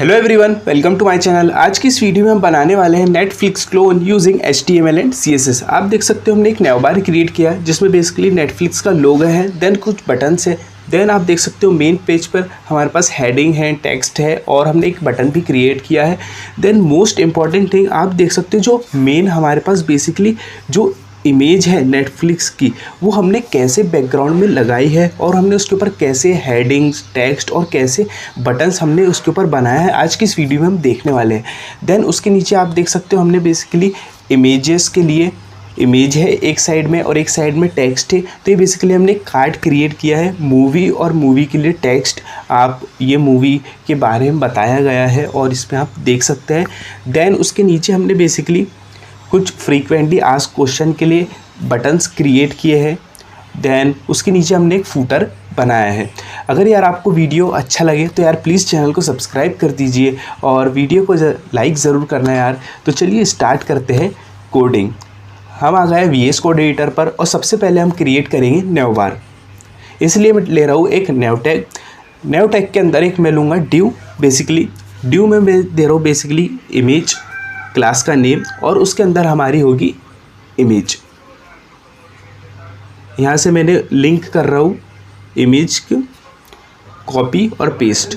Hello everyone, welcome to my channel. आज की इस वीडियो में हम बनाने वाले हैं Netflix clone using HTML and CSS। आप देख सकते हो हमने एक नया बार क्रिएट किया जिसमें बेसिकली नेटफ्लिक्स का लोगो है, देन कुछ बटन्स है, देन आप देख सकते हो मेन पेज पर हमारे पास हेडिंग है, टेक्स्ट है और हमने एक बटन भी क्रिएट किया है। देन मोस्ट इंपॉर्टेंट थिंग आप देख सकते हो जो मेन हमारे पास बेसिकली जो इमेज है नेटफ्लिक्स की वो हमने कैसे बैकग्राउंड में लगाई है और हमने उसके ऊपर कैसे हेडिंग्स, टेक्स्ट और कैसे बटन्स हमने उसके ऊपर बनाया है, आज की इस वीडियो में हम देखने वाले हैं। देन उसके नीचे आप देख सकते हो हमने बेसिकली इमेजेस के लिए इमेज है एक साइड में और एक साइड में टेक्स्ट है। तो ये बेसिकली हमने कार्ड क्रिएट किया है मूवी और मूवी के लिए टेक्स्ट। आप ये मूवी के बारे में बताया गया है और इसमें आप देख सकते हैं। देन उसके नीचे हमने बेसिकली कुछ फ्रीक्वेंटली आस्क्ड क्वेश्चन के लिए बटन्स क्रिएट किए हैं। देन उसके नीचे हमने एक फूटर बनाया है। अगर यार आपको वीडियो अच्छा लगे तो यार प्लीज़ चैनल को सब्सक्राइब कर दीजिए और वीडियो को लाइक ज़रूर करना यार। तो चलिए स्टार्ट करते हैं कोडिंग। हम आ गए VS कोड एडिटर पर और सबसे पहले हम क्रिएट करेंगे न्यू बार। इसलिए मैं ले रहा हूँ एक न्यू टैग। न्यू टैग के अंदर एक मैं लूँगा ड्यू। बेसिकली ड्यू में मैं दे रहा हूँ बेसिकली इमेज क्लास का नेम और उसके अंदर हमारी होगी इमेज। यहाँ से मैंने लिंक कर रहा हूँ इमेज को, कॉपी और पेस्ट।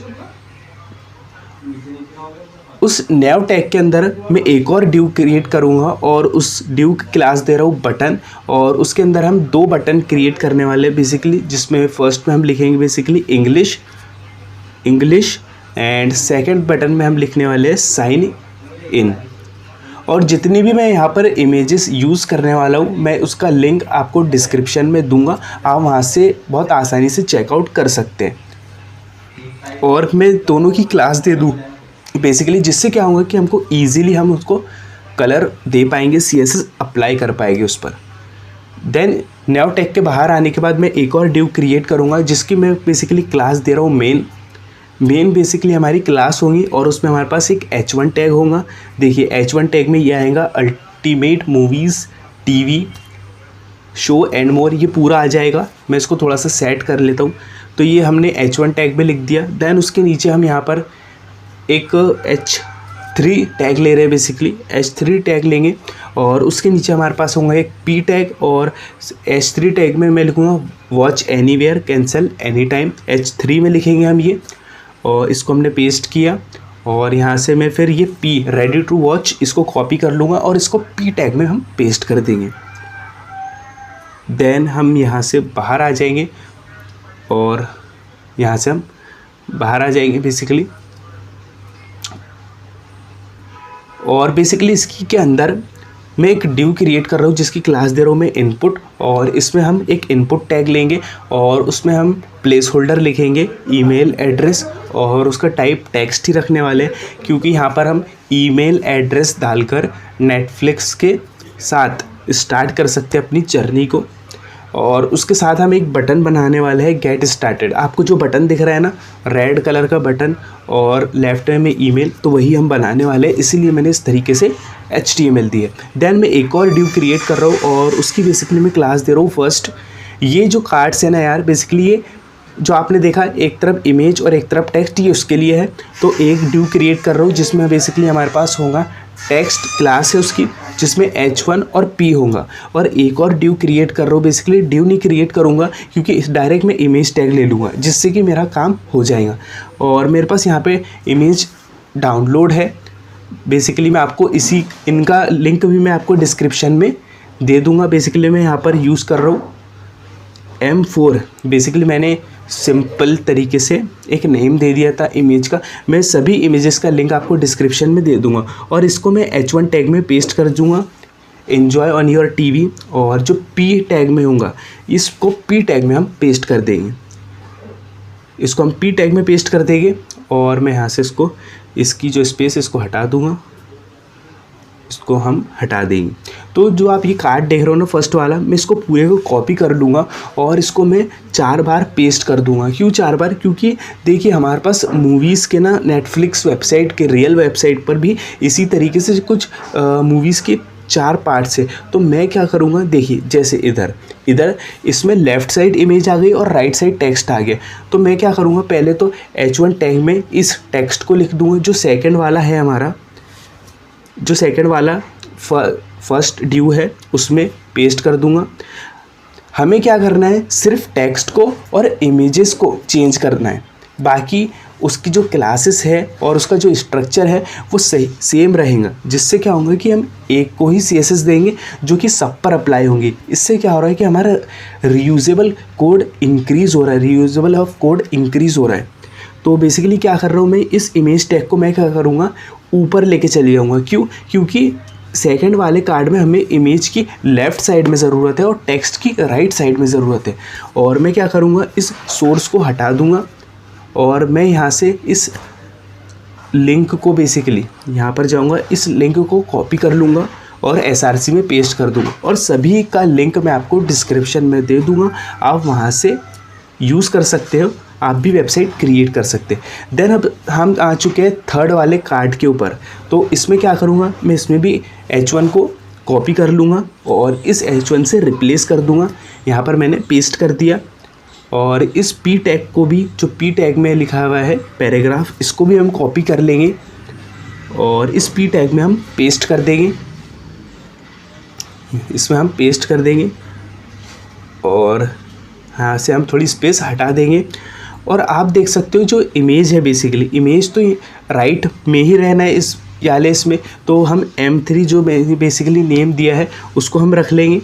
उस न्यू टैग के अंदर मैं एक और ड्यू क्रिएट करूँगा और उस ड्यू की क्लास दे रहा हूँ बटन और उसके अंदर हम दो बटन क्रिएट करने वाले हैं बेसिकली, जिसमें फर्स्ट में हम लिखेंगे basically English and second button में हम लिखने वाले हैं साइन इन। और जितनी भी मैं यहाँ पर इमेजेस यूज़ करने वाला हूँ मैं उसका लिंक आपको डिस्क्रिप्शन में दूंगा, आप वहाँ से बहुत आसानी से चेकआउट कर सकते हैं। और मैं दोनों की क्लास दे दूँ बेसिकली, जिससे क्या होगा कि हमको ईजीली हम उसको कलर दे पाएंगे, CSS अप्लाई कर पाएंगे उस पर। देन न्यू टैग के बाहर आने के बाद मैं एक और ड्यू क्रिएट करूँगा जिसकी मैं बेसिकली क्लास दे रहा हूँ मेन बेसिकली हमारी क्लास होगी और उसमें हमारे पास एक H1 टैग होगा। देखिए H1 टैग में ये आएगा ultimate movies TV show and more, ये पूरा आ जाएगा। मैं इसको थोड़ा सा सेट कर लेता हूँ। तो ये हमने H1 टैग में लिख दिया। देन उसके नीचे हम यहाँ पर एक H3 टैग ले रहे हैं, बेसिकली H3 टैग लेंगे और उसके नीचे हमारे पास होगा एक P टैग और H3 टैग में मैं लिखूँगा watch anywhere cancel any time. H3 में लिखेंगे हम ये और इसको हमने पेस्ट किया और यहाँ से मैं फिर ये P रेडी टू वॉच इसको कॉपी कर लूँगा और इसको P टैग में हम पेस्ट कर देंगे। देन हम यहाँ से बाहर आ जाएंगे और यहाँ से हम बाहर आ जाएंगे बेसिकली। और बेसिकली इसकी के अंदर मैं एक ड्यू क्रिएट कर रहा हूँ जिसकी क्लास दे रहा हूँ मैं इनपुट, और इसमें हम एक इनपुट टैग लेंगे और उसमें हम प्लेस होल्डर लिखेंगे ईमेल एड्रेस और उसका टाइप टेक्स्ट ही रखने वाले हैं, क्योंकि यहाँ पर हम ईमेल एड्रेस डालकर नेटफ्लिक्स के साथ स्टार्ट कर सकते हैं अपनी जर्नी को। और उसके साथ हम एक बटन बनाने वाले हैं गेट स्टार्टेड। आपको जो बटन दिख रहा है ना रेड कलर का बटन और लेफ्ट में ईमेल, तो वही हम बनाने वाले हैं, इसीलिए मैंने इस तरीके से HTML दी है। देन मैं एक और ड्यू क्रिएट कर रहा हूँ और उसकी बेसिकली मैं क्लास दे रहा हूँ फर्स्ट। ये जो कार्ड्स है ना यार बेसिकली ये जो आपने देखा एक तरफ इमेज और एक तरफ टेक्स्ट, ये उसके लिए है। तो एक ड्यू क्रिएट कर रहा हूँ जिसमें बेसिकली हमारे पास होगा टेक्स्ट क्लास है उसकी, जिसमें H1 और P होगा। और एक और ड्यू क्रिएट कर रहा हूँ, बेसिकली ड्यू नहीं क्रिएट करूँगा क्योंकि इस डायरेक्ट में इमेज टैग ले लूँगा जिससे कि मेरा काम हो जाएगा। और मेरे पास यहाँ पे इमेज डाउनलोड है बेसिकली, मैं आपको इनका लिंक भी मैं आपको डिस्क्रिप्शन में दे दूँगा। बेसिकली मैं यहाँ पर यूज़ कर रहा हूँ M4। बेसिकली मैंने सिंपल तरीके से एक नेम दे दिया था इमेज का। मैं सभी इमेजेस का लिंक आपको डिस्क्रिप्शन में दे दूंगा और इसको मैं H1 टैग में पेस्ट कर दूंगा एन्जॉय ऑन योर TV। और जो P टैग में होगा इसको P टैग में हम पेस्ट कर देंगे, इसको हम P टैग में पेस्ट कर देंगे। और मैं यहाँ से इसकी जो स्पेस इसको हटा दूँगा, इसको हम हटा देंगे। तो जो आप ये कार्ड देख रहे हो ना फर्स्ट वाला, मैं इसको पूरे को कॉपी कर लूँगा और इसको मैं 4 बार पेस्ट कर दूँगा। क्यों 4 बार? क्योंकि देखिए हमारे पास मूवीज़ के ना नेटफ्लिक्स वेबसाइट के रियल वेबसाइट पर भी इसी तरीके से कुछ मूवीज़ के 4 पार्ट्स है। तो मैं क्या करूँगा, देखिए जैसे इधर इधर इसमें लेफ़्ट साइड इमेज आ गई और राइट साइड टेक्स्ट आ गया। तो मैं क्या करूँगा, पहले तो H1 टैग में इस टेक्स्ट को लिख दूँगा जो सेकंड वाला है हमारा, जो सेकंड वाला फर्स्ट ड्यू है उसमें पेस्ट कर दूँगा। हमें क्या करना है, सिर्फ टेक्स्ट को और इमेजेस को चेंज करना है, बाकी उसकी जो क्लासेस है और उसका जो स्ट्रक्चर है वो सही सेम रहेगा। जिससे क्या होगा कि हम एक को ही CSS देंगे जो कि सब पर अप्लाई होंगी। इससे क्या हो रहा है कि हमारा रीयूजेबल कोड इंक्रीज़ हो रहा है, रीयूजेबल ऑफ कोड इंक्रीज़ हो रहा है। तो बेसिकली क्या कर रहा हूँ मैं, इस इमेज टैग को मैं क्या करूँगा, ऊपर लेके चले जाऊँगा। क्यों? क्योंकि सेकंड वाले कार्ड में हमें इमेज की लेफ़्ट साइड में ज़रूरत है और टेक्स्ट की राइट साइड में ज़रूरत है। और मैं क्या करूँगा, इस सोर्स को हटा दूँगा और मैं यहाँ से इस लिंक को बेसिकली यहाँ पर जाऊँगा, इस लिंक को कॉपी कर लूँगा और SRC में पेस्ट कर दूँगा और सभी का लिंक मैं आपको डिस्क्रिप्शन में दे दूँगा। आप वहाँ से यूज़ कर सकते हो, आप भी वेबसाइट क्रिएट कर सकते हैं। देन अब हम आ चुके हैं थर्ड वाले कार्ड के ऊपर। तो इसमें क्या करूँगा, मैं इसमें भी H1 को कॉपी कर लूँगा और इस H1 से रिप्लेस कर दूँगा। यहाँ पर मैंने पेस्ट कर दिया और इस P टैग को भी, जो P टैग में लिखा हुआ है पैराग्राफ, इसको भी हम कॉपी कर लेंगे और इस P टैग में हम पेस्ट कर देंगे, इसमें हम पेस्ट कर देंगे और यहाँ से हम थोड़ी स्पेस हटा देंगे। और आप देख सकते हो जो इमेज है, बेसिकली इमेज तो राइट में ही रहना है इस वाले इसमें, तो हम M3 जो मैंने बेसिकली नेम दिया है उसको हम रख लेंगे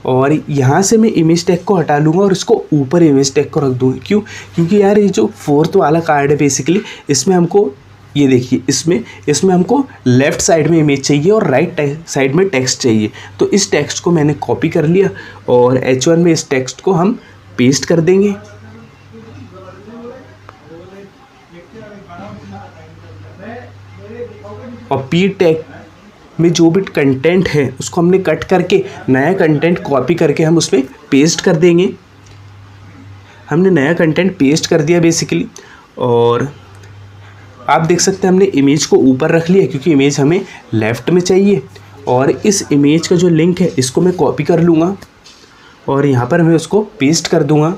और यहाँ से मैं इमेज टैग को हटा लूँगा और इसको ऊपर इमेज टैग को रख दूँगा। क्यों? क्योंकि यार ये जो फोर्थ वाला कार्ड है बेसिकली, इसमें हमको ये देखिए, इसमें हमको लेफ़्ट साइड में इमेज चाहिए और राइट साइड में टेक्स्ट चाहिए। तो इस टेक्स्ट को मैंने कॉपी कर लिया और H1 में इस टेक्स्ट को हम पेस्ट कर देंगे। और P टैग में जो भी कंटेंट है उसको हमने कट करके नया कंटेंट कॉपी करके हम उसमें पेस्ट कर देंगे। हमने नया कंटेंट पेस्ट कर दिया बेसिकली और आप देख सकते हैं हमने इमेज को ऊपर रख लिया क्योंकि इमेज हमें लेफ़्ट में चाहिए। और इस इमेज का जो लिंक है इसको मैं कॉपी कर लूँगा और यहाँ पर मैं उसको पेस्ट कर दूँगा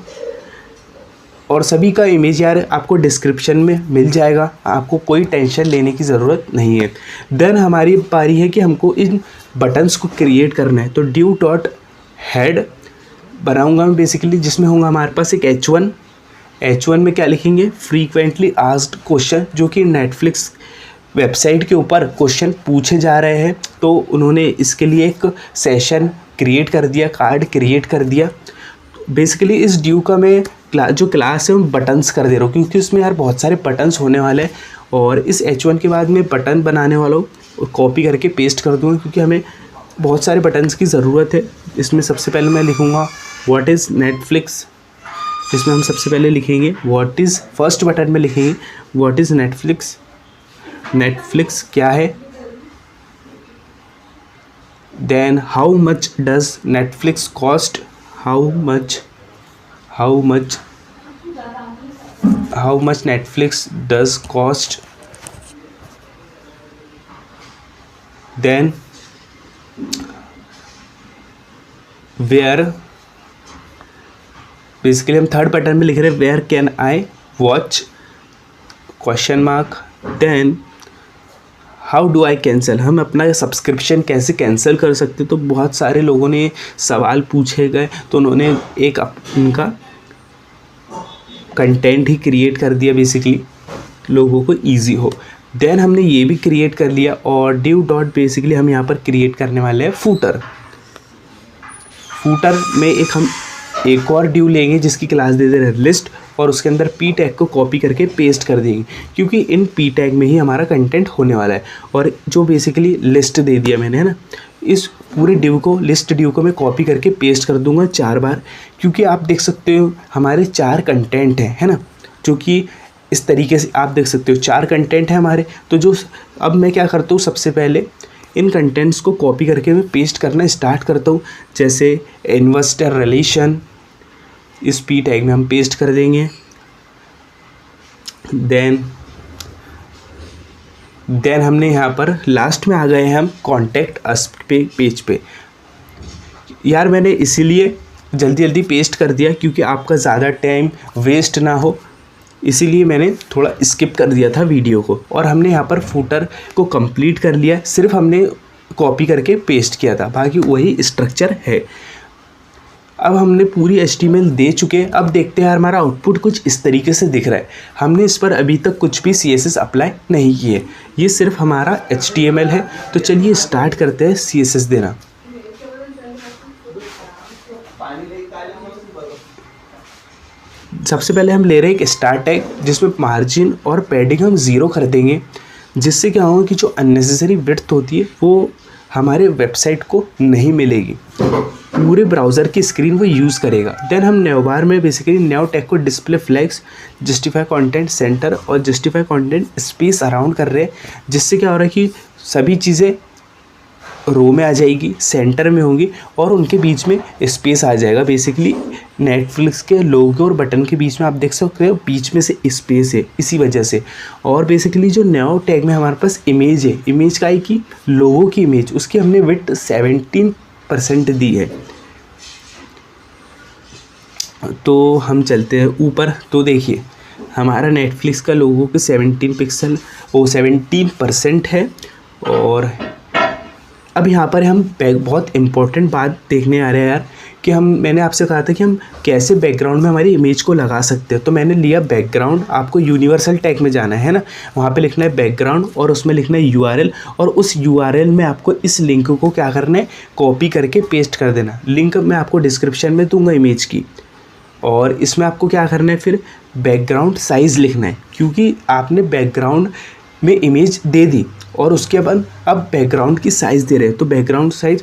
और सभी का इमेज यार आपको डिस्क्रिप्शन में मिल जाएगा, आपको कोई टेंशन लेने की ज़रूरत नहीं है। देन हमारी बारी है कि हमको इन बटन्स को क्रिएट करना है। तो ड्यू डॉट हेड बनाऊँगा मैं बेसिकली, जिसमें होगा हमारे पास एक H1 में क्या लिखेंगे, फ्रीक्वेंटली आस्क्ड क्वेश्चन, जो कि नेटफ्लिक्स वेबसाइट के ऊपर क्वेश्चन पूछे जा रहे हैं। तो उन्होंने इसके लिए एक सेशन क्रिएट कर दिया, कार्ड क्रिएट कर दिया। बेसिकली इस ड्यू का मैं जो क्लास है वो बटन्स कर दे रहा हूँ क्योंकि उसमें यार बहुत सारे बटन्स होने वाले हैं और इस H1 के बाद मैं बटन बनाने वाला हूँ और कॉपी करके पेस्ट कर दूँगा क्योंकि हमें बहुत सारे बटन्स की ज़रूरत है। इसमें सबसे पहले मैं लिखूँगा व्हाट इज़ नेटफ्लिक्स, इसमें हम सबसे पहले लिखेंगे व्हाट इज़, फर्स्ट बटन में लिखेंगे व्हाट इज़ नेटफ्लिक्स, नेटफ्लिक्स क्या है। Then how much does Netflix cost, how much Netflix does cost. Then where, basically हम थर्ड पैटर्न में लिख रहे हैं where can I watch question mark. Then how do I cancel, हम अपना subscription कैसे कैंसिल कर सकते। तो बहुत सारे लोगों ने सवाल पूछे गए तो उन्होंने एक उनका कंटेंट ही क्रिएट कर दिया बेसिकली, लोगों को इजी हो। देन हमने ये भी क्रिएट कर लिया और ड्यू डॉट बेसिकली हम यहाँ पर क्रिएट करने वाले हैं फूटर। फूटर में हम एक और ड्यू लेंगे जिसकी क्लास दे दे रहे लिस्ट और उसके अंदर P टैग को कॉपी करके पेस्ट कर देंगे क्योंकि इन P टैग में ही हमारा कंटेंट होने वाला है। और जो बेसिकली लिस्ट दे दिया मैंने, है ना, इस पूरे ड्यू को, लिस्ट ड्यू को मैं कॉपी करके पेस्ट कर दूंगा 4 बार क्योंकि आप देख सकते हो हमारे 4 कंटेंट हैं, है ना, जो कि इस तरीके से आप देख सकते हो 4 कंटेंट हैं हमारे। तो जो अब मैं क्या करता हूँ, सबसे पहले इन कंटेंट्स को कॉपी करके मैं पेस्ट करना स्टार्ट करता हूँ। जैसे इन्वेस्टर रिलेशन, इस P टैग में हम पेस्ट कर देंगे। देन हमने यहाँ पर लास्ट में आ गए हैं हम कॉन्टैक्ट अस पे पेज पे। यार मैंने इसीलिए जल्दी जल्दी पेस्ट कर दिया क्योंकि आपका ज़्यादा टाइम वेस्ट ना हो, इसीलिए मैंने थोड़ा स्किप कर दिया था वीडियो को। और हमने यहाँ पर फुटर को कंप्लीट कर लिया, सिर्फ हमने कॉपी करके पेस्ट किया था, बाकी वही स्ट्रक्चर है। अब हमने पूरी HTML दे चुके हैं। अब देखते हैं हमारा आउटपुट कुछ इस तरीके से दिख रहा है। हमने इस पर अभी तक कुछ भी CSS अप्लाई नहीं किए, ये सिर्फ हमारा HTML है। तो चलिए स्टार्ट करते हैं CSS देना। सबसे पहले हम ले रहे हैं एक स्टार टैग, जिसमें मार्जिन और पैडिंग हम 0 कर देंगे, जिससे क्या होगा कि जो अननेसेसरी विड्थ होती है वो हमारे वेबसाइट को नहीं मिलेगी, पूरे ब्राउज़र की स्क्रीन वो यूज़ करेगा। देन हम न्यू बार में बेसिकली न्यू टैग को display flags, justify content centre और जस्टिफाई कंटेंट स्पेस अराउंड कर रहे हैं, जिससे क्या हो रहा है कि सभी चीज़ें रो में आ जाएगी, सेंटर में होंगी और उनके बीच में स्पेस आ जाएगा। बेसिकली नेटफ्लिक्स के लोगो और बटन के बीच में आप देख सकते हो बीच में से स्पेस है, इसी वजह से। और बेसिकली जो न्यू टैग में हमारे पास इमेज है, इमेज का है कि लोगो की इमेज, उसकी हमने विड्थ 17% दी है। तो हम चलते हैं ऊपर, तो देखिए हमारा नेटफ्लिक्स का लोगो के 17% है। और अब यहाँ पर हम बहुत इम्पोर्टेंट बात देखने आ रहे हैं यार, कि मैंने आपसे कहा था कि हम कैसे बैकग्राउंड में हमारी इमेज को लगा सकते हैं। तो मैंने लिया बैकग्राउंड, आपको यूनिवर्सल टैग में जाना है ना, वहाँ पे लिखना है बैकग्राउंड और उसमें लिखना है URL, और उस URL में आपको इस लिंक को क्या करना है, कॉपी करके पेस्ट कर देना। लिंक मैं आपको डिस्क्रिप्शन में दूंगा इमेज की। और इसमें आपको क्या करना है, फिर बैकग्राउंड साइज़ लिखना है, क्योंकि आपने बैकग्राउंड में इमेज दे दी और उसके बाद अब बैकग्राउंड की साइज़ दे रहे हैं। तो बैकग्राउंड साइज़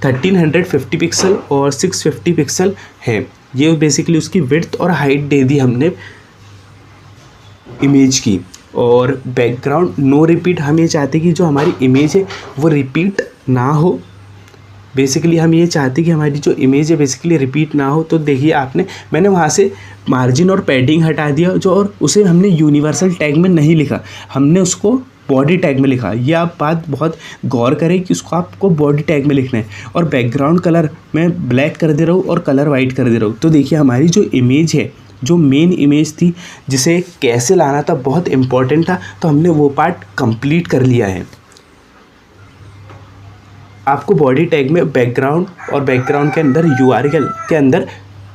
1350 पिक्सल और 650 पिक्सल है। ये बेसिकली उसकी विड्थ और हाइट दे दी हमने इमेज की। और बैकग्राउंड नो रिपीट, हम ये चाहते हैं कि जो हमारी इमेज है वो रिपीट ना हो। बेसिकली हम ये चाहते हैं कि हमारी जो इमेज है बेसिकली रिपीट ना हो। तो देखिए मैंने वहाँ से मार्जिन और पैडिंग हटा दिया, जो और उसे हमने यूनिवर्सल टैग में नहीं लिखा, हमने उसको बॉडी टैग में लिखा। ये आप बात बहुत गौर करें कि उसको आपको बॉडी टैग में लिखना है। और बैकग्राउंड कलर मैं ब्लैक कर दे रहा हूँ और कलर वाइट कर दे रहा हूँ। तो देखिए हमारी जो इमेज है, जो मेन इमेज थी जिसे कैसे लाना था, बहुत इम्पॉर्टेंट था, तो हमने वो पार्ट कंप्लीट कर लिया है। आपको बॉडी टैग में बैकग्राउंड और बैकग्राउंड के अंदर URL के अंदर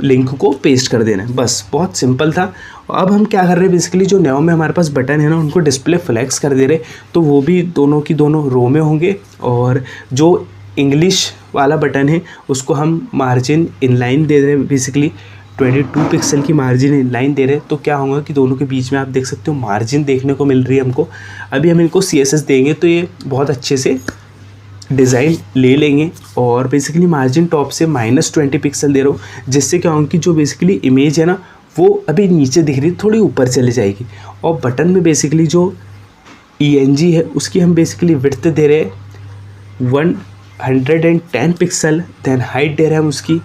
लिंक को पेस्ट कर देना है, बस बहुत सिंपल था। अब हम क्या कर रहे हैं, बेसिकली जो न्यू में हमारे पास बटन है ना, उनको डिस्प्ले फ्लैग्स कर दे रहे, तो वो भी दोनों की दोनों रो में होंगे। और जो इंग्लिश वाला बटन है उसको हम मार्जिन इनलाइन दे रहे हैं, बेसिकली 22 पिक्सल की मार्जिन इनलाइन दे रहे हैं। तो क्या होगा कि दोनों के बीच में आप देख सकते हो मार्जिन देखने को मिल रही है हमको। अभी हम इनको CSS देंगे तो ये बहुत अच्छे से डिज़ाइन ले लेंगे। और बेसिकली मार्जिन टॉप से -20 पिक्सल दे रहा हूँ, जिससे क्या होगा कि जो बेसिकली इमेज है ना वो अभी नीचे दिख रही है, थोड़ी ऊपर चले जाएगी। और बटन में बेसिकली जो ENG है उसकी हम बेसिकली विड्थ दे रहे हैं 110 पिक्सल। देन हाइट दे रहे हैं हम उसकी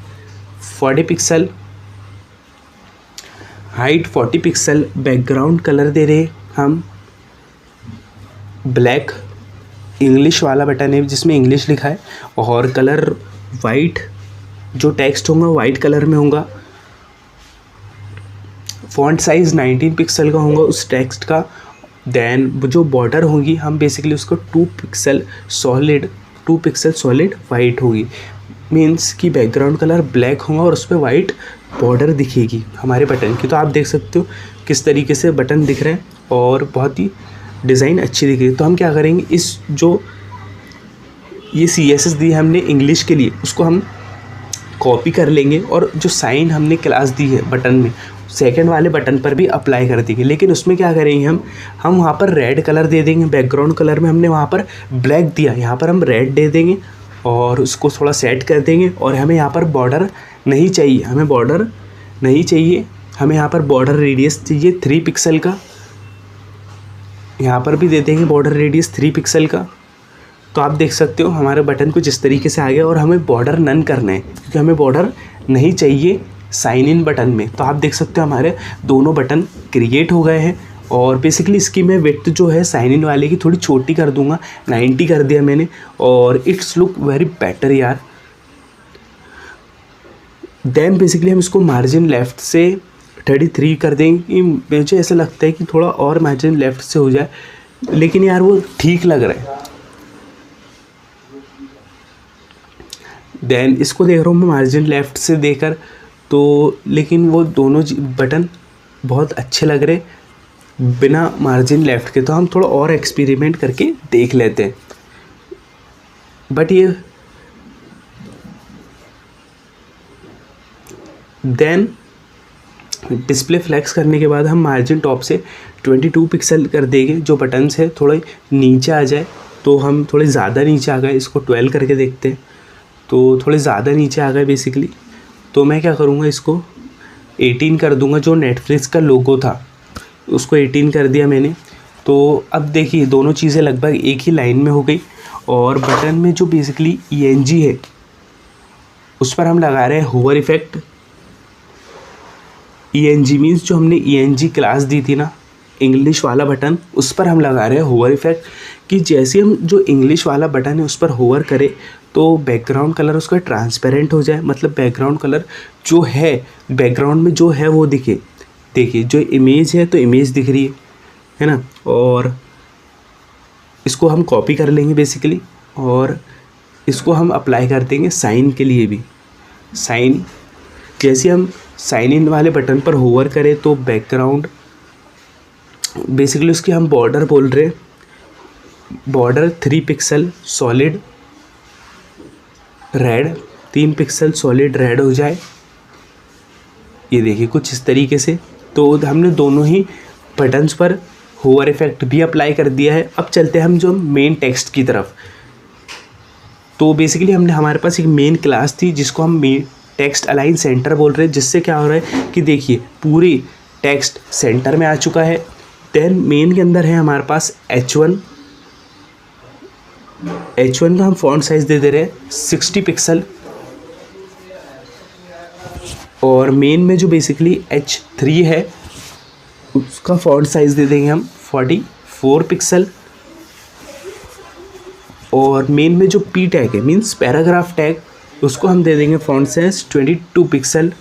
40 pixel, height 40 pixel. Background colour दे रहे हम ब्लैक, इंग्लिश वाला बटन है जिसमें इंग्लिश लिखा है, और कलर वाइट, जो टेक्स्ट होगा वाइट कलर में होगा। फॉन्ट साइज़ 19 पिक्सल का होगा उस टेक्स्ट का। देन जो बॉर्डर होगी हम बेसिकली उसको 2 पिक्सल सॉलिड वाइट होगी, मीन्स कि बैकग्राउंड कलर ब्लैक होगा और उस पर वाइट बॉर्डर दिखेगी हमारे बटन की। तो आप देख सकते हो किस तरीके से बटन दिख रहे हैं और बहुत ही डिज़ाइन अच्छी दिख रही है। तो हम क्या करेंगे, इस जो ये CSS दी हमने इंग्लिश के लिए उसको हम कॉपी कर लेंगे और जो साइन हमने क्लास दी है बटन में सेकंड वाले बटन पर भी अप्लाई कर देंगे। लेकिन उसमें क्या करेंगे, हम वहाँ पर रेड कलर दे देंगे। बैकग्राउंड कलर में हमने वहाँ पर ब्लैक दिया, यहाँ पर हम रेड दे देंगे और उसको थोड़ा सेट कर देंगे। और हमें यहाँ पर बॉर्डर नहीं चाहिए, हमें यहाँ पर बॉर्डर रेडियस चाहिए 3 पिक्सल का। यहाँ पर भी दे देंगे बॉर्डर रेडियस 3 पिक्सल का। तो आप देख सकते हो हमारे बटन कुछ इस तरीके से आ गया। और हमें बॉर्डर नन करना है क्योंकि हमें बॉर्डर नहीं चाहिए साइन इन बटन में। तो आप देख सकते हो हमारे दोनों बटन क्रिएट हो गए हैं। और बेसिकली इसकी मैं विड्थ जो है साइन इन वाले की थोड़ी छोटी कर दूंगा, 90 कर दिया मैंने। और इट्स लुक वेरी बेटर यार। देन बेसिकली हम इसको मार्जिन लेफ़्ट से 33 कर देंगे कि मुझे ऐसा लगता है कि थोड़ा और मार्जिन लेफ़्ट से हो जाए, लेकिन यार वो ठीक लग रहा है। देन इसको देख रहा हूँ मैं मार्जिन लेफ़्ट से देकर, तो लेकिन वो दोनों बटन बहुत अच्छे लग रहे बिना मार्जिन लेफ़्ट के। तो हम थोड़ा और एक्सपेरिमेंट करके देख लेते हैं। बट ये देन डिस्प्ले फ्लेक्स करने के बाद हम मार्जिन टॉप से 22 पिक्सल कर देंगे। जो बटन्स है थोड़े नीचे आ जाए, तो हम थोड़े ज़्यादा नीचे आ गए, इसको 12 करके देखते हैं। तो थोड़े ज़्यादा नीचे आ गए बेसिकली, तो मैं क्या करूँगा, इसको 18 कर दूँगा। जो नेटफ्लिक्स का लोगो था उसको 18 कर दिया मैंने। तो अब देखिए दोनों चीज़ें लगभग एक ही लाइन में हो गई। और बटन में जो बेसिकली ENG है उस पर हम लगा रहे हैं होवर इफ़ेक्ट। ENG मीन्स जो हमने ENG क्लास दी थी ना, इंग्लिश वाला बटन, उस पर हम लगा रहे हैं होवर इफ़ेक्ट। कि जैसे हम जो इंग्लिश वाला बटन है उस पर होवर करें तो बैकग्राउंड कलर उसका ट्रांसपेरेंट हो जाए, मतलब बैकग्राउंड कलर जो है, बैकग्राउंड में जो है वो दिखे। देखिए जो इमेज है तो इमेज दिख रही है ना। और इसको हम कॉपी कर लेंगे बेसिकली, और इसको हम अप्लाई कर देंगे साइन के लिए भी। साइन, जैसे हम साइन इन वाले बटन पर होवर करें तो बैकग्राउंड बेसिकली उसकी हम बॉर्डर बोल रहे हैं, border 3 pixel solid red, 3 pixel solid red हो जाए। ये देखिए कुछ इस तरीके से। तो हमने दोनों ही बटन्स पर होवर इफेक्ट भी अप्लाई कर दिया है। अब चलते हैं हम जो मेन टेक्स्ट की तरफ। तो बेसिकली हमारे पास एक मेन क्लास थी जिसको हम मेन टेक्स्ट अलाइन सेंटर बोल रहे हैं, जिससे क्या हो रहा है कि देखिए पूरी टेक्स्ट सेंटर में आ चुका है। देन मेन के अंदर है हमारे पास H1 का हम फॉन्ट साइज़ दे दे रहे हैं 60 पिक्सल। और मेन में जो बेसिकली H3 है उसका फॉन्ट साइज़ दे देंगे हम 44 पिक्सल। और मेन में जो P टैग है मीन्स पैराग्राफ टैग, उसको हम दे देंगे फॉन्ट साइज 22 पिक्सल।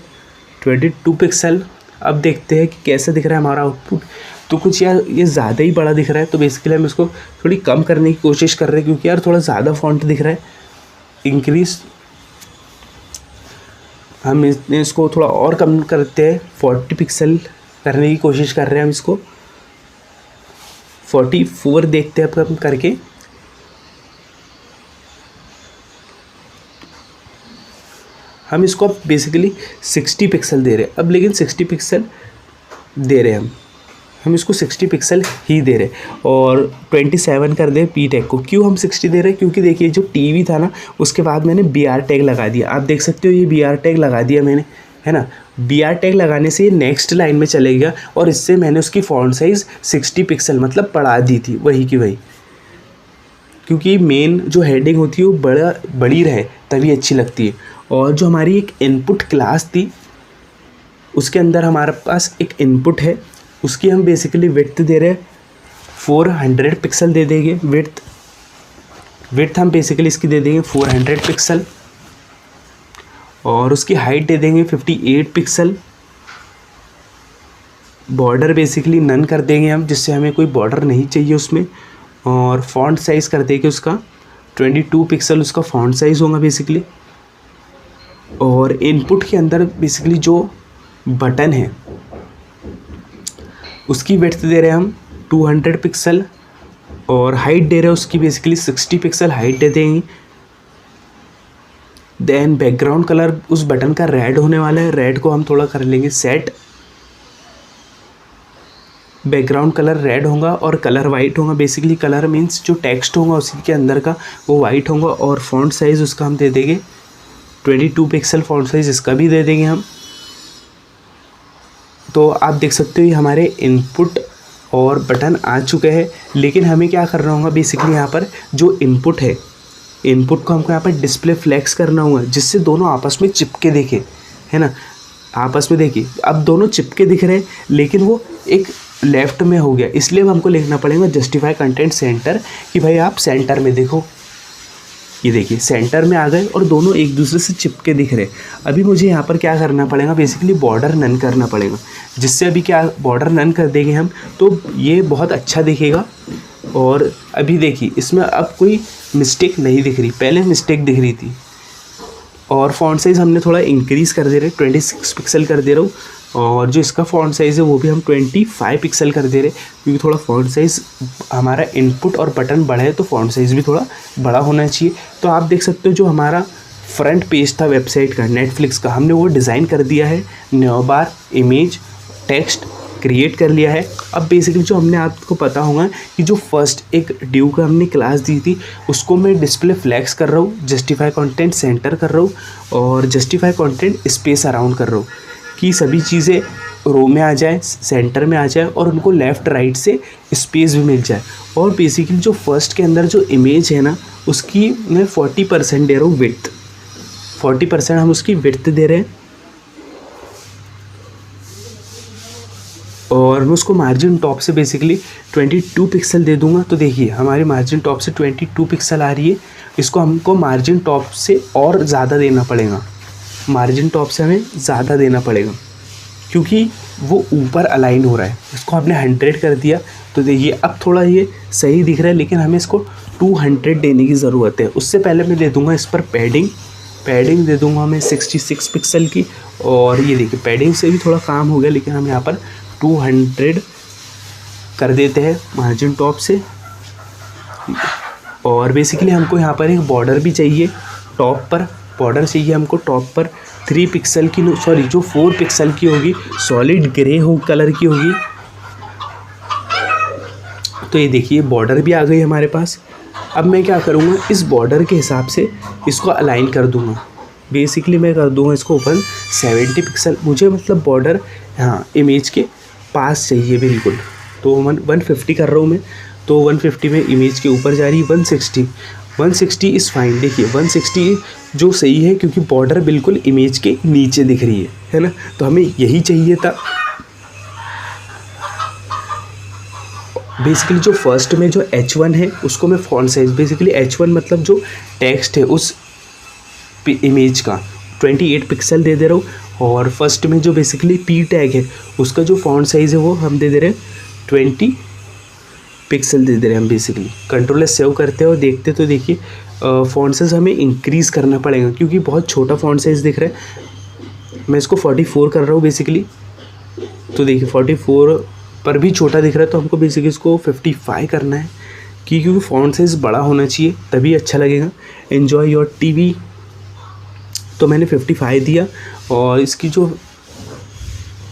अब देखते हैं कि कैसा दिख रहा है हमारा आउटपुट। तो कुछ यार ये ज़्यादा ही बड़ा दिख रहा है, तो बेसिकली हम इसको थोड़ी कम करने की कोशिश कर रहे हैं, क्योंकि यार थोड़ा ज़्यादा फॉन्ट दिख रहा है। इंक्रीज हम इसको थोड़ा और कम करते हैं, 40 पिक्सल करने की कोशिश कर रहे हैं हम इसको। 44 देखते हैं अब कम करके। हम इसको अब बेसिकली 60 पिक्सल दे रहे हैं अब, लेकिन 60 पिक्सल दे रहे हैं हम इसको 60 पिक्सल ही दे रहे हैं। और 27 कर दे P टैग को। क्यों हम 60 दे रहे हैं, क्योंकि देखिए जो TV था ना उसके बाद मैंने BR टैग लगा दिया। आप देख सकते हो ये BR टैग लगा दिया मैंने, है ना। BR टैग लगाने से ये नेक्स्ट लाइन में चलेगा, और इससे मैंने उसकी फॉन्ट साइज़ 60 पिक्सल मतलब बढ़ा दी थी वही की वही, क्योंकि मेन जो हेडिंग होती है वो बड़ी रहे तभी अच्छी लगती है। और जो हमारी एक इनपुट क्लास थी उसके अंदर हमारे पास एक इनपुट है, उसकी हम बेसिकली विड्थ दे रहे हैं 400 पिक्सल दे देंगे। विड्थ हम बेसिकली इसकी दे देंगे 400 पिक्सल, और उसकी हाइट दे देंगे 58 पिक्सल। बॉर्डर बेसिकली नन कर देंगे हम, जिससे हमें कोई बॉर्डर नहीं चाहिए उसमें। और फॉन्ट साइज़ कर देंगे उसका 22 पिक्सल, उसका फॉन्ट साइज़ होगा बेसिकली। और इनपुट के अंदर बेसिकली जो बटन है उसकी विड्थ दे रहे हैं हम 200 पिक्सल, और हाइट दे रहे हैं उसकी बेसिकली 60 पिक्सल हाइट दे देंगे। देन बैकग्राउंड कलर उस बटन का रेड होने वाला है, रेड को हम थोड़ा कर लेंगे सेट। बैकग्राउंड कलर रेड होगा और कलर वाइट होगा। बेसिकली कलर मीन्स जो टेक्स्ट होगा उसी के अंदर का वो वाइट होगा। और फॉन्ट साइज़ उसका हम दे देंगे 22 पिक्सल फॉन्ट साइज़, इसका भी दे देंगे हम। तो आप देख सकते हो ये हमारे इनपुट और बटन आ चुके हैं। लेकिन हमें क्या करना होगा बेसिकली यहाँ पर जो इनपुट है, इनपुट को हमको यहाँ पर डिस्प्ले फ्लेक्स करना होगा, जिससे दोनों आपस में चिपके दिखे, है ना। आपस में देखिए अब दोनों चिपके दिख रहे हैं, लेकिन वो एक लेफ़्ट में हो गया, इसलिए हमको लिखना पड़ेगा जस्टिफाई कंटेंट सेंटर, कि भाई आप सेंटर में देखो। ये देखिए सेंटर में आ गए और दोनों एक दूसरे से चिपके दिख रहे। अभी मुझे यहाँ पर क्या करना पड़ेगा, बेसिकली बॉर्डर नन करना पड़ेगा, जिससे अभी क्या बॉर्डर नन कर देंगे हम तो ये बहुत अच्छा दिखेगा। और अभी देखिए इसमें अब कोई मिस्टेक नहीं दिख रही, पहले मिस्टेक दिख रही थी। और फ़ॉन्ट साइज़ हमने थोड़ा इंक्रीज़ कर दे रहे, 26 पिक्सल कर दे रहा हूँ। और जो इसका फ़ॉन्ट साइज़ है वो भी हम 25 पिक्सल कर दे रहे, क्योंकि थोड़ा फ़ॉन्ट साइज़ हमारा इनपुट और बटन बड़ा है तो फ़ॉन्ट साइज़ भी थोड़ा बड़ा होना चाहिए। तो आप देख सकते हो जो हमारा फ्रंट पेज था वेबसाइट का, नेटफ्लिक्स का, हमने वो डिज़ाइन कर दिया है। न्यू बार, इमेज, टेक्स्ट क्रिएट कर लिया है। अब बेसिकली जो हमने आपको पता होगा कि जो फर्स्ट एक ड्यू का हमने क्लास दी थी उसको मैं डिस्प्ले फ्लैक्स कर रहा हूँ, जस्टिफाई कंटेंट सेंटर कर रहा हूँ और जस्टिफाई कंटेंट स्पेस अराउंड कर रहा हूँ कि सभी चीज़ें रो में आ जाए, सेंटर में आ जाए और उनको लेफ़्ट राइट से स्पेस भी मिल जाए। और बेसिकली जो फर्स्ट के अंदर जो इमेज है ना उसकी मैं 40% दे रहा हूँ विड्थ, 40% हम उसकी विड्थ दे रहे हैं। और मैं उसको मार्जिन टॉप से बेसिकली 22 पिक्सल दे दूंगा। तो देखिए हमारी मार्जिन टॉप से 22 पिक्सल आ रही है। इसको हमको मार्जिन टॉप से और ज़्यादा देना पड़ेगा, मार्जिन टॉप से हमें ज़्यादा देना पड़ेगा क्योंकि वो ऊपर अलाइन हो रहा है। इसको हमने 100 कर दिया तो देखिए अब थोड़ा ये सही दिख रहा है, लेकिन हमें इसको 200 देने की ज़रूरत है। उससे पहले मैं दे दूँगा इस पर पैडिंग दे दूँगा मैं 66 पिक्सल की। और ये देखिए पैडिंग से भी थोड़ा काम हो गया, लेकिन हम यहाँ पर 200 कर देते हैं मार्जिन टॉप से। और बेसिकली हमको यहाँ पर एक बॉर्डर भी चाहिए, टॉप पर बॉर्डर चाहिए हमको टॉप पर 3 पिक्सल की, सॉरी जो 4 पिक्सल की होगी, सॉलिड ग्रे हो कलर की होगी। तो ये देखिए बॉर्डर भी आ गई हमारे पास। अब मैं क्या करूँगा, इस बॉर्डर के हिसाब से इसको अलाइन कर दूँगा। बेसिकली मैं कर दूँगा इसको 170 पिक्सल, मुझे मतलब बॉर्डर हाँ इमेज के पास चाहिए बिल्कुल। तो 150 कर रहा हूँ मैं, तो 150 में इमेज के ऊपर जा रही है 160 इज़ फाइन। देखिए 160 जो सही है क्योंकि बॉर्डर बिल्कुल इमेज के नीचे दिख रही है ना, तो हमें यही चाहिए था। बेसिकली जो फर्स्ट में जो H1 है उसको मैं फॉन्ट साइज, बेसिकली H1 मतलब जो टेक्स्ट है उस इमेज का 28 पिक्सल दे दे रहा हूँ। और फर्स्ट में जो बेसिकली P टैग है उसका जो फॉन्ट साइज़ है वो हम दे दे रहे हैं 20 पिक्सल दे दे रहे हैं हम। बेसिकली कंट्रोल सेव करते हैं और देखते तो देखिए फॉन्ट साइज़ हमें इंक्रीज़ करना पड़ेगा क्योंकि बहुत छोटा फॉन्ट साइज़ दिख रहा है। मैं इसको 44 कर रहा हूँ बेसिकली, तो देखिए 44 पर भी छोटा दिख रहा है, तो हमको बेसिकली इसको 55 करना है क्योंकि फॉन्ट साइज़ बड़ा होना चाहिए तभी अच्छा लगेगा। एन्जॉय योर टीवी, तो मैंने 55 दिया और इसकी जो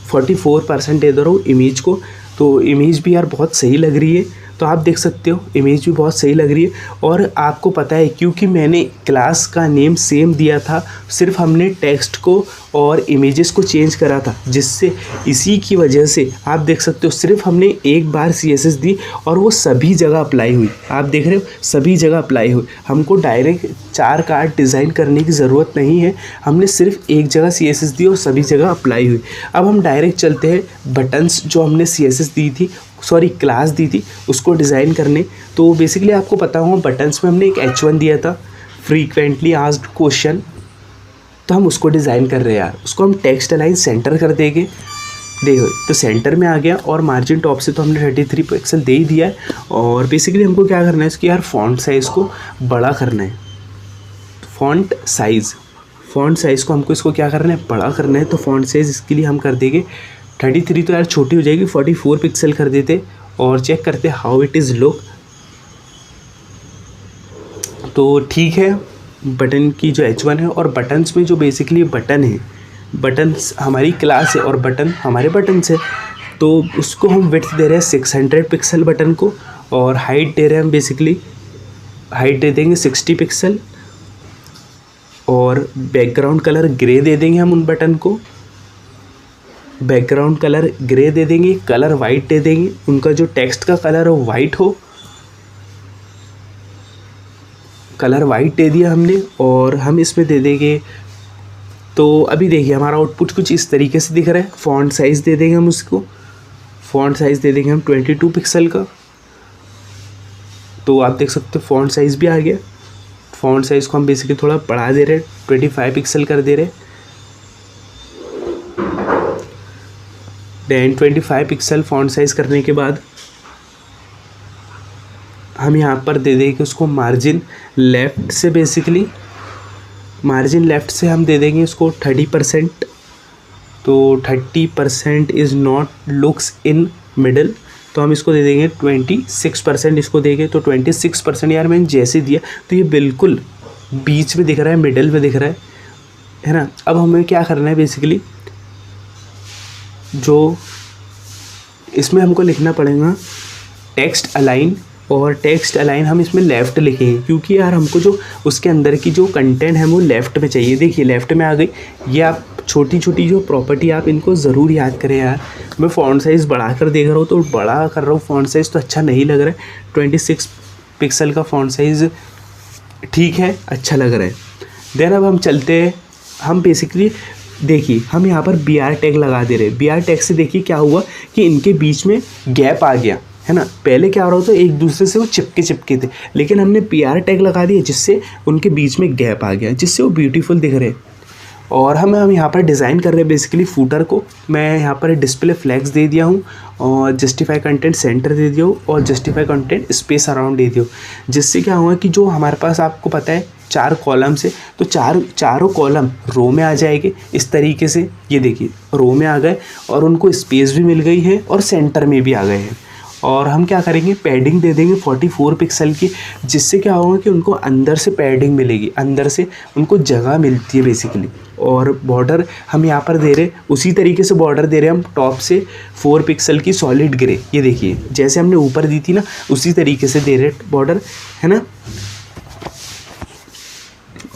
44% दे रहा हूँ इमेज को। तो इमेज भी यार बहुत सही लग रही है, तो आप देख सकते हो इमेज भी बहुत सही लग रही है। और आपको पता है क्योंकि मैंने क्लास का नेम सेम दिया था, सिर्फ हमने टेक्स्ट को और इमेजेस को चेंज करा था, जिससे इसी की वजह से आप देख सकते हो सिर्फ हमने एक बार CSS दी और वो सभी जगह अप्लाई हुई। आप देख रहे हो सभी जगह अप्लाई हुई। हमको डायरेक्ट 4 कार्ड डिज़ाइन करने की ज़रूरत नहीं है, हमने सिर्फ एक जगह CSS दी और सभी जगह अप्लाई हुई। अब हम डायरेक्ट चलते हैं बटन्स जो हमने CSS दी थी, सॉरी क्लास दी थी, उसको डिज़ाइन करने। तो बेसिकली आपको पता होगा बटन्स में हमने एक H1 दिया था, फ्रीक्वेंटली आस्क्ड क्वेश्चन, तो हम उसको डिज़ाइन कर रहे हैं यार। उसको हम टेक्स्ट अलाइन सेंटर कर देंगे, देखो तो सेंटर में आ गया। और मार्जिन टॉप से तो हमने 33 पिक्सल दे ही दिया है। और बेसिकली हमको क्या करना है इसकी यार फॉन्ट साइज़ को बड़ा करना है। फॉन्ट साइज़ को हमको इसको क्या करना है, बड़ा करना है। तो फॉन्ट साइज़ इसके लिए हम कर देंगे 33, तो यार छोटी हो जाएगी, 44 पिक्सल कर देते और चेक करते हाउ इट इज़ लुक। तो ठीक है, बटन की जो H1 है और बटन्स में जो बेसिकली बटन है, बटन्स हमारी क्लास है और बटन हमारे बटन्स है, तो उसको हम विड्थ दे रहे हैं 600 पिक्सल बटन को। और हाइट दे रहे हैं हम, बेसिकली हाइट दे देंगे 60 पिक्सल। और बैकग्राउंड कलर ग्रे दे देंगे हम उन बटन को, बैकग्राउंड कलर ग्रे दे देंगे, कलर वाइट दे देंगे, उनका जो टेक्स्ट का कलर हो वाइट हो, कलर वाइट दे दिया हमने। और हम इसमें दे देंगे, तो अभी देखिए हमारा आउटपुट कुछ इस तरीके से दिख रहा है। फॉन्ट साइज़ दे देंगे हम उसको, फॉन्ट साइज़ दे देंगे हम 22 पिक्सल का। तो आप देख सकते हो फॉन्ट साइज़ भी आ गया फ़ॉन्ट साइज़ को हम बेसिकली थोड़ा बढ़ा दे रहे हैं, 25 पिक्सल कर दे रहे हैं। देन 25 पिक्सल फ़ॉन्ट साइज़ करने के बाद हम यहाँ पर दे देंगे उसको मार्जिन लेफ़्ट से, बेसिकली मार्जिन लेफ़्ट से हम दे देंगे उसको 30%। तो 30% is not looks in middle, तो हम इसको दे देंगे 26%, इसको देंगे तो 26%। यार मैंने जैसे दिया तो ये बिल्कुल बीच में दिख रहा है, मिडल में दिख रहा है ना। अब हमें क्या करना है, बेसिकली जो इसमें हमको लिखना पड़ेगा टेक्स्ट अलाइन, और टेक्स्ट अलाइन हम इसमें लेफ़्ट लिखेंगे क्योंकि यार हमको जो उसके अंदर की जो कंटेंट है वो लेफ़्ट में चाहिए। देखिए लेफ़्ट में आ गई। ये आप छोटी छोटी जो प्रॉपर्टी आप इनको ज़रूर याद करें यार। मैं फ़ॉन्ट साइज़ बढ़ा कर देख रहा हूँ तो बड़ा कर रहा हूँ फ़ॉन्ट साइज़, तो अच्छा नहीं लग रहा है। 26 पिक्सल का फ़ॉन्ट साइज़ ठीक है, अच्छा लग रहा है। देन अब हम चलते हैं, हम बेसिकली देखिए हम यहाँ पर BR टैग लगा दे रहे हैं। BR टैग से देखिए क्या हुआ कि इनके बीच में गैप आ गया है ना। पहले क्या हो रहा था, एक दूसरे से वो चिपके थे, लेकिन हमने PR टैग लगा दिया जिससे उनके बीच में गैप आ गया, जिससे वो ब्यूटीफुल दिख रहे हैं। और हम यहाँ पर डिज़ाइन कर रहे हैं बेसिकली फूटर को। मैं यहाँ पर डिस्प्ले फ्लैग्स दे दिया हूँ और जस्टिफाई कंटेंट सेंटर दे दिया हूँ और जस्टिफाई कंटेंट स्पेस अराउंड दे दिया हूँ, जिससे क्या हुआ कि जो हमारे पास आपको पता है 4 कॉलम से, तो चारों कॉलम रो में आ जाएंगे इस तरीके से। ये देखिए रो में आ गए और उनको स्पेस भी मिल गई है और सेंटर में भी आ गए हैं। और हम क्या करेंगे, पैडिंग दे देंगे 44 पिक्सल की, जिससे क्या होगा कि उनको अंदर से पैडिंग मिलेगी, अंदर से उनको जगह मिलती है बेसिकली। और बॉर्डर हम यहाँ पर दे रहे, उसी तरीके से बॉर्डर दे रहे हम टॉप से 4 पिक्सल की सॉलिड ग्रे। ये देखिए जैसे हमने ऊपर दी थी ना, उसी तरीके से दे रहे बॉर्डर, है ना।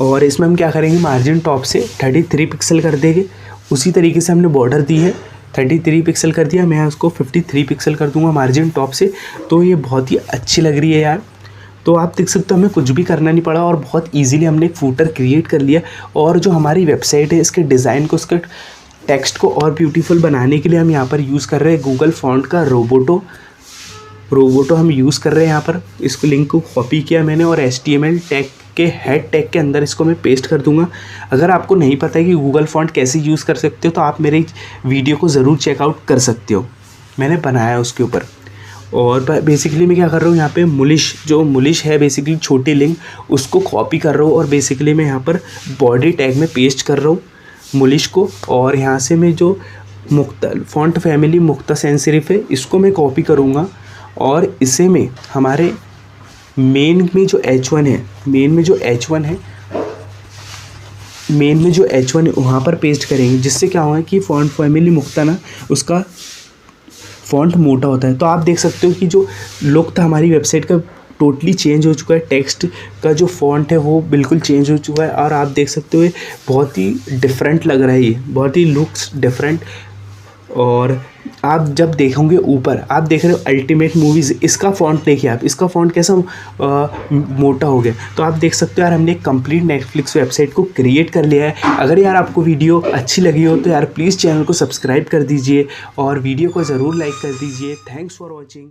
और इसमें हम क्या करेंगे, मार्जिन टॉप से 33 पिक्सल कर देंगे। उसी तरीके से हमने बॉर्डर दी है, 33 पिक्सल कर दिया, मैं उसको 53 पिक्सल कर दूंगा मार्जिन टॉप से। तो ये बहुत ही अच्छी लग रही है यार। तो आप देख सकते हो हमें कुछ भी करना नहीं पड़ा और बहुत इजीली हमने एक फूटर क्रिएट कर लिया। और जो हमारी वेबसाइट है, इसके डिज़ाइन को, इसके टेक्स्ट को और ब्यूटीफुल बनाने के लिए हम यहाँ पर यूज़ कर रहे हैं गूगल फॉन्ट का रोबोटो हम यूज़ कर रहे हैं यहाँ पर। इसको लिंक को कॉपी किया मैंने और HTML टैग के हेड टैग के अंदर इसको मैं पेस्ट कर दूंगा। अगर आपको नहीं पता है कि गूगल फॉन्ट कैसे यूज़ कर सकते हो तो आप मेरे वीडियो को ज़रूर चेकआउट कर सकते हो, मैंने बनाया है उसके ऊपर। और बेसिकली मैं क्या कर रहा हूँ, यहाँ पे मुलिश है बेसिकली छोटी लिंक, उसको कॉपी कर रहा हूँ और बेसिकली मैं यहाँ पर बॉडी टैग में पेस्ट कर रहा हूँ मुलिश को। और यहाँ से मैं जो फॉन्ट फैमिली मुक्ता सैंस सेरिफ है, इसको मैं कॉपी करूँगा और इसे मैं हमारे मेन में जो H1 है वहाँ पर पेस्ट करेंगे, जिससे क्या होगा कि फॉन्ट फैमिली मुक्ता ना, उसका फॉन्ट मोटा होता है। तो आप देख सकते हो कि जो लुक था हमारी वेबसाइट का टोटली चेंज हो चुका है। टेक्स्ट का जो फॉन्ट है वो बिल्कुल चेंज हो चुका है और आप देख सकते हो बहुत ही डिफरेंट लग रहा है, ये बहुत ही लुक्स डिफरेंट। और आप जब देखोगे ऊपर, आप देख रहे हो अल्टीमेट मूवीज़, इसका फॉन्ट देखिए आप, इसका फॉन्ट कैसा मोटा हो गया। तो आप देख सकते हो यार हमने एक कंप्लीट नेटफ्लिक्स वेबसाइट को क्रिएट कर लिया है। अगर यार आपको वीडियो अच्छी लगी हो तो यार प्लीज़ चैनल को सब्सक्राइब कर दीजिए और वीडियो को ज़रूर लाइक कर दीजिए। Thanks for watching.